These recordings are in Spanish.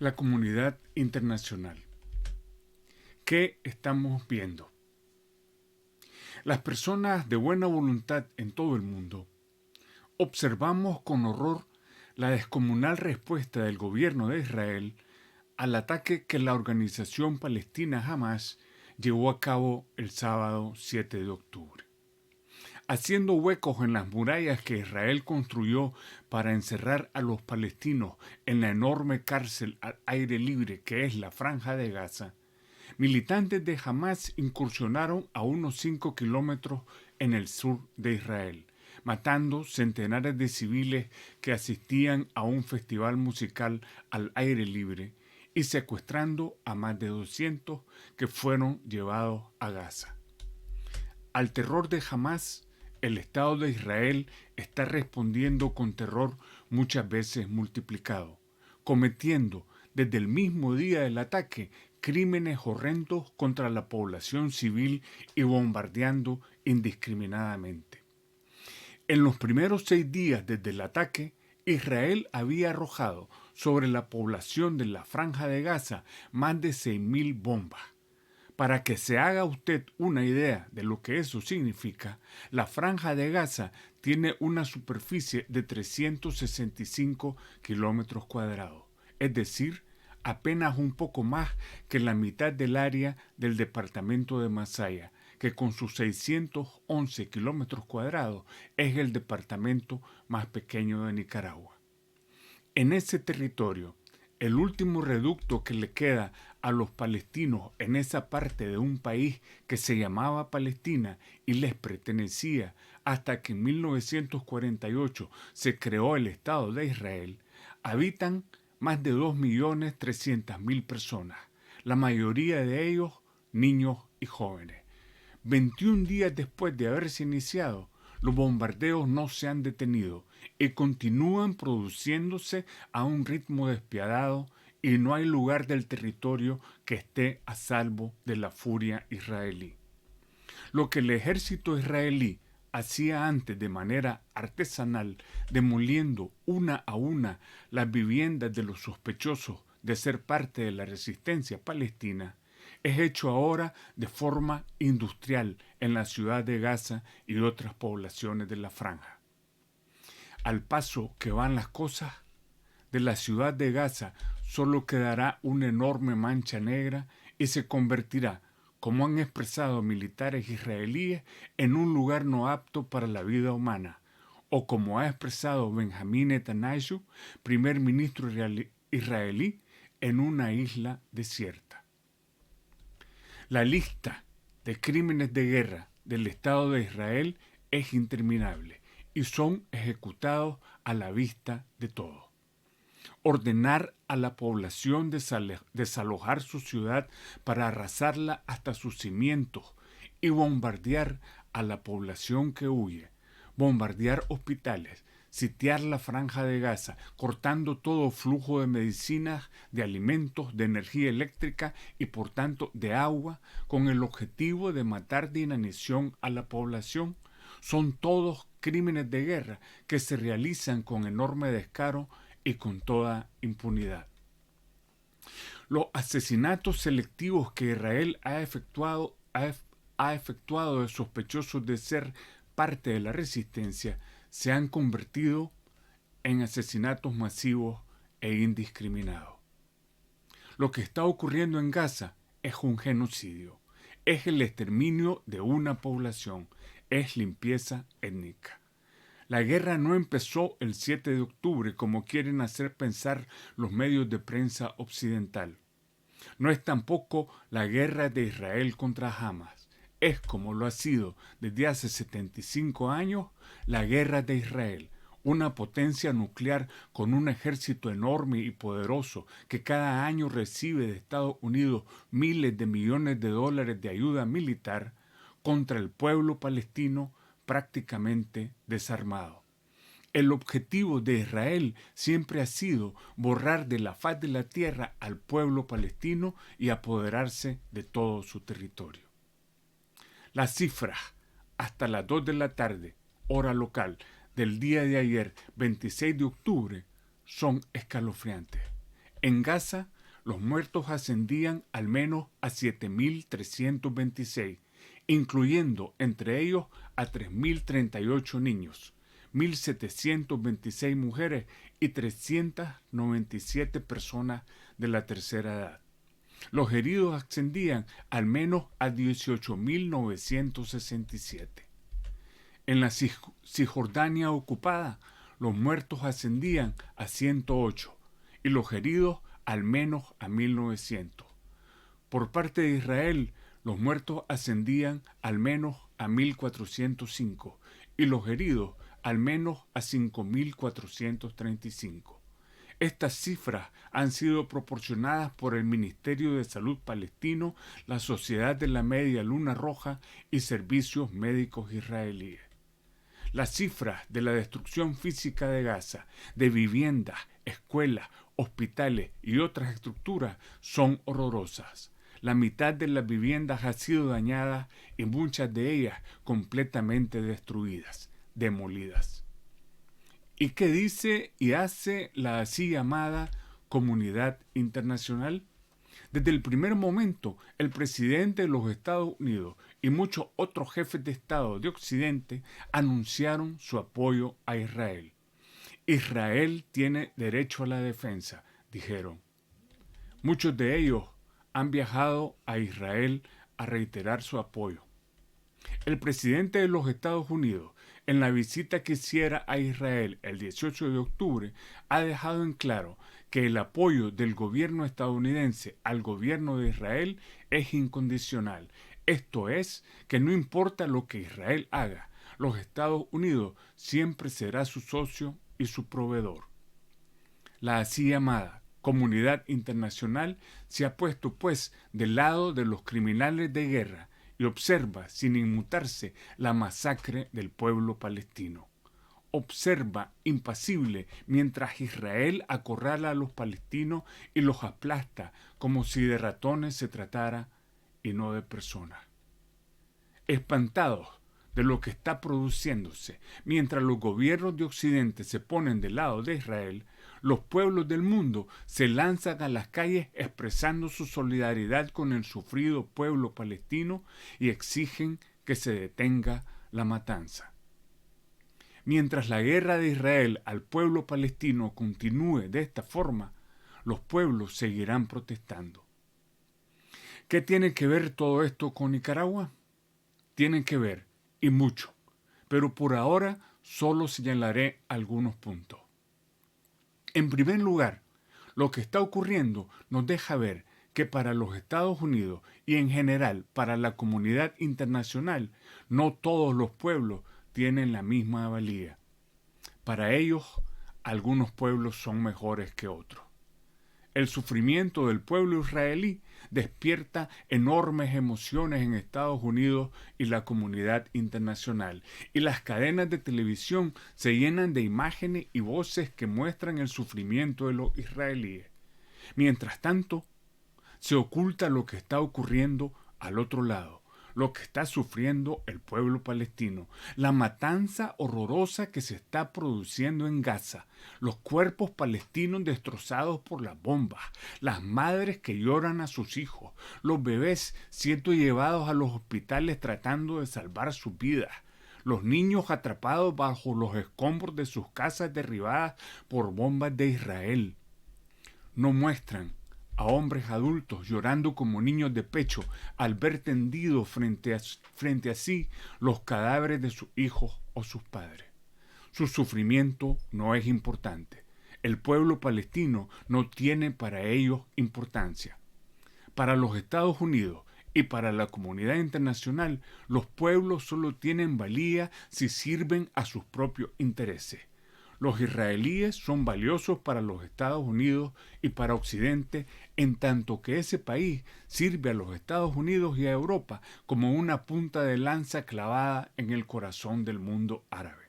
La comunidad internacional. ¿Qué estamos viendo? Las personas de buena voluntad en todo el mundo observamos con horror la descomunal respuesta del gobierno de Israel al ataque que la organización palestina Hamas llevó a cabo el sábado 7 de octubre. Haciendo huecos en las murallas que Israel construyó para encerrar a los palestinos en la enorme cárcel al aire libre que es la Franja de Gaza, militantes de Hamas incursionaron a unos 5 kilómetros en el sur de Israel, matando centenares de civiles que asistían a un festival musical al aire libre y secuestrando a más de 200 que fueron llevados a Gaza. Al terror de Hamas, el Estado de Israel está respondiendo con terror muchas veces multiplicado, cometiendo desde el mismo día del ataque crímenes horrendos contra la población civil y bombardeando indiscriminadamente. En los primeros 6 días desde el ataque, Israel había arrojado sobre la población de la Franja de Gaza más de 6.000 bombas. Para que se haga usted una idea de lo que eso significa, la Franja de Gaza tiene una superficie de 365 kilómetros cuadrados, es decir, apenas un poco más que la mitad del área del departamento de Masaya, que con sus 611 kilómetros cuadrados es el departamento más pequeño de Nicaragua. En ese territorio, el último reducto que le queda a los palestinos en esa parte de un país que se llamaba Palestina y les pertenecía hasta que en 1948 se creó el Estado de Israel, habitan más de 2.300.000 personas, la mayoría de ellos niños y jóvenes. 21 días después de haberse iniciado, los bombardeos no se han detenido y continúan produciéndose a un ritmo despiadado y no hay lugar del territorio que esté a salvo de la furia israelí. Lo que el ejército israelí hacía antes de manera artesanal, demoliendo una a una las viviendas de los sospechosos de ser parte de la resistencia palestina, es hecho ahora de forma industrial en la ciudad de Gaza y otras poblaciones de la franja. Al paso que van las cosas, de la ciudad de Gaza solo quedará una enorme mancha negra y se convertirá, como han expresado militares israelíes, en un lugar no apto para la vida humana, o como ha expresado Benjamín Netanyahu, primer ministro israelí, en una isla desierta. La lista de crímenes de guerra del Estado de Israel es interminable y son ejecutados a la vista de todos. Ordenar a la población desalojar su ciudad para arrasarla hasta sus cimientos y bombardear a la población que huye, bombardear hospitales, sitiar la Franja de Gaza, cortando todo flujo de medicinas, de alimentos, de energía eléctrica y por tanto de agua, con el objetivo de matar de inanición a la población, son todos crímenes de guerra que se realizan con enorme descaro y con toda impunidad. Los asesinatos selectivos que Israel ha efectuado de sospechosos de ser parte de la resistencia se han convertido en asesinatos masivos e indiscriminados. Lo que está ocurriendo en Gaza es un genocidio, es el exterminio de una población, es limpieza étnica. La guerra no empezó el 7 de octubre como quieren hacer pensar los medios de prensa occidental. No es tampoco la guerra de Israel contra Hamas. Es, como lo ha sido desde hace 75 años, la guerra de Israel, una potencia nuclear con un ejército enorme y poderoso que cada año recibe de Estados Unidos miles de millones de dólares de ayuda militar contra el pueblo palestino prácticamente desarmado. El objetivo de Israel siempre ha sido borrar de la faz de la tierra al pueblo palestino y apoderarse de todo su territorio. Las cifras hasta las 2 de la tarde, hora local, del día de ayer, 26 de octubre, son escalofriantes. En Gaza los muertos ascendían al menos a 7.326, incluyendo entre ellos a 3.038 niños, 1.726 mujeres y 397 personas de la tercera edad. Los heridos ascendían al menos a 18.967. En la Cisjordania ocupada, los muertos ascendían a 108 y los heridos al menos a 1.900. Por parte de Israel, los muertos ascendían al menos a 1.405 y los heridos al menos a 5.435. Estas cifras han sido proporcionadas por el Ministerio de Salud palestino, la Sociedad de la Media Luna Roja y servicios médicos israelíes. Las cifras de la destrucción física de Gaza, de viviendas, escuelas, hospitales y otras estructuras son horrorosas. La mitad de las viviendas ha sido dañada y muchas de ellas completamente destruidas, demolidas. ¿Y qué dice y hace la así llamada comunidad internacional? Desde el primer momento, el presidente de los Estados Unidos y muchos otros jefes de Estado de Occidente anunciaron su apoyo a Israel. Israel tiene derecho a la defensa, dijeron. Muchos de ellos han viajado a Israel a reiterar su apoyo. El presidente de los Estados Unidos, en la visita que hiciera a Israel el 18 de octubre, ha dejado en claro que el apoyo del gobierno estadounidense al gobierno de Israel es incondicional. Esto es, que no importa lo que Israel haga, los Estados Unidos siempre será su socio y su proveedor. La así llamada comunidad internacional se ha puesto, pues, del lado de los criminales de guerra y observa, sin inmutarse, la masacre del pueblo palestino. Observa impasible mientras Israel acorrala a los palestinos y los aplasta como si de ratones se tratara y no de personas. Espantados de lo que está produciéndose, mientras los gobiernos de Occidente se ponen del lado de Israel, los pueblos del mundo se lanzan a las calles expresando su solidaridad con el sufrido pueblo palestino y exigen que se detenga la matanza. Mientras la guerra de Israel al pueblo palestino continúe de esta forma, los pueblos seguirán protestando. ¿Qué tiene que ver todo esto con Nicaragua? Tienen que ver, y mucho, pero por ahora solo señalaré algunos puntos. En primer lugar, lo que está ocurriendo nos deja ver que para los Estados Unidos y en general para la comunidad internacional, no todos los pueblos tienen la misma valía. Para ellos, algunos pueblos son mejores que otros. El sufrimiento del pueblo israelí despierta enormes emociones en Estados Unidos y la comunidad internacional, y las cadenas de televisión se llenan de imágenes y voces que muestran el sufrimiento de los israelíes. Mientras tanto, se oculta lo que está ocurriendo al otro lado, lo que está sufriendo el pueblo palestino, la matanza horrorosa que se está produciendo en Gaza, los cuerpos palestinos destrozados por las bombas, las madres que lloran a sus hijos, los bebés siendo llevados a los hospitales tratando de salvar sus vidas, los niños atrapados bajo los escombros de sus casas derribadas por bombas de Israel. No muestran a hombres adultos llorando como niños de pecho al ver tendidos frente a sí los cadáveres de sus hijos o sus padres. Su sufrimiento no es importante. El pueblo palestino no tiene para ellos importancia. Para los Estados Unidos y para la comunidad internacional, los pueblos solo tienen valía si sirven a sus propios intereses. Los israelíes son valiosos para los Estados Unidos y para Occidente, en tanto que ese país sirve a los Estados Unidos y a Europa como una punta de lanza clavada en el corazón del mundo árabe.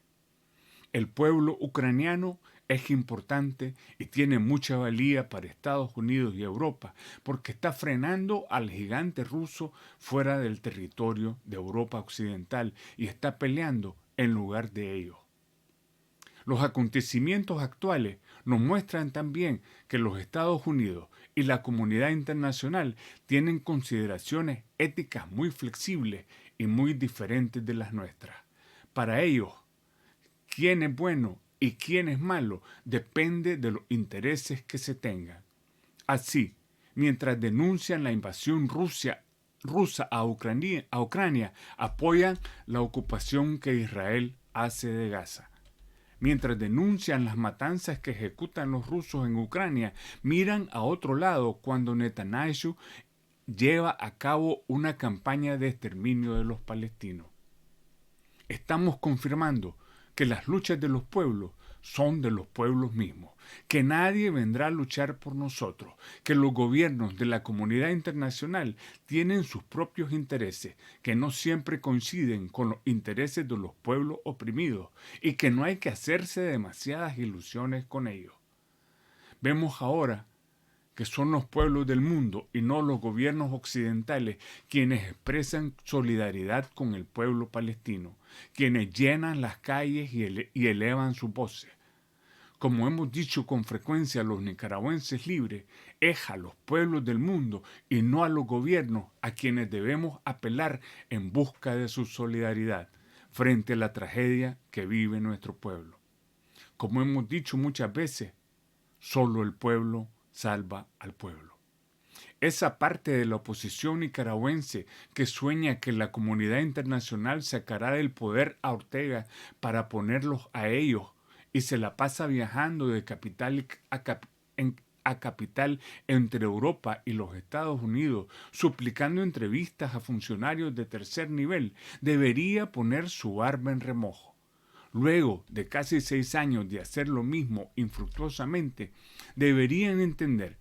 El pueblo ucraniano es importante y tiene mucha valía para Estados Unidos y Europa porque está frenando al gigante ruso fuera del territorio de Europa Occidental y está peleando en lugar de ellos. Los acontecimientos actuales nos muestran también que los Estados Unidos y la comunidad internacional tienen consideraciones éticas muy flexibles y muy diferentes de las nuestras. Para ellos, quién es bueno y quién es malo depende de los intereses que se tengan. Así, mientras denuncian la invasión rusa a Ucrania, apoyan la ocupación que Israel hace de Gaza. Mientras denuncian las matanzas que ejecutan los rusos en Ucrania, miran a otro lado cuando Netanyahu lleva a cabo una campaña de exterminio de los palestinos. Estamos confirmando que las luchas de los pueblos son de los pueblos mismos, que nadie vendrá a luchar por nosotros, que los gobiernos de la comunidad internacional tienen sus propios intereses, que no siempre coinciden con los intereses de los pueblos oprimidos y que no hay que hacerse demasiadas ilusiones con ellos. Vemos ahora que son los pueblos del mundo y no los gobiernos occidentales quienes expresan solidaridad con el pueblo palestino, quienes llenan las calles y elevan sus voces. Como hemos dicho con frecuencia a los nicaragüenses libres, es a los pueblos del mundo y no a los gobiernos a quienes debemos apelar en busca de su solidaridad frente a la tragedia que vive nuestro pueblo. Como hemos dicho muchas veces, solo el pueblo salva al pueblo. Esa parte de la oposición nicaragüense que sueña que la comunidad internacional sacará del poder a Ortega para ponerlos a ellos y se la pasa viajando de capital a capital entre Europa y los Estados Unidos, suplicando entrevistas a funcionarios de tercer nivel, debería poner su arma en remojo. Luego de casi 6 años de hacer lo mismo infructuosamente, deberían entender,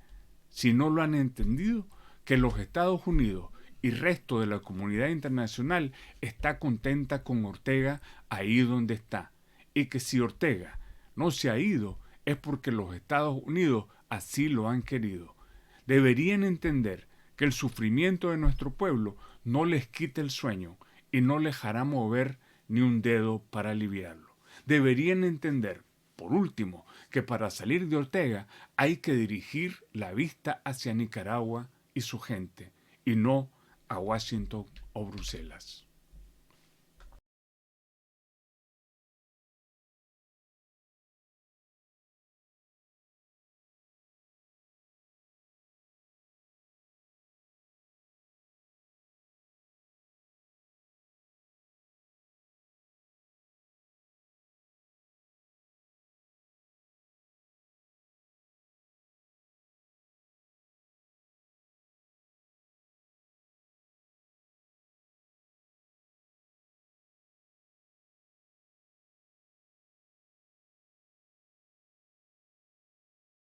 si no lo han entendido, que los Estados Unidos y el resto de la comunidad internacional está contenta con Ortega ahí donde está, y que si Ortega no se ha ido es porque los Estados Unidos así lo han querido. Deberían entender que el sufrimiento de nuestro pueblo no les quita el sueño y no les hará mover ni un dedo para aliviarlo. Deberían entender, por último, que para salir de Ortega hay que dirigir la vista hacia Nicaragua y su gente, y no a Washington o Bruselas.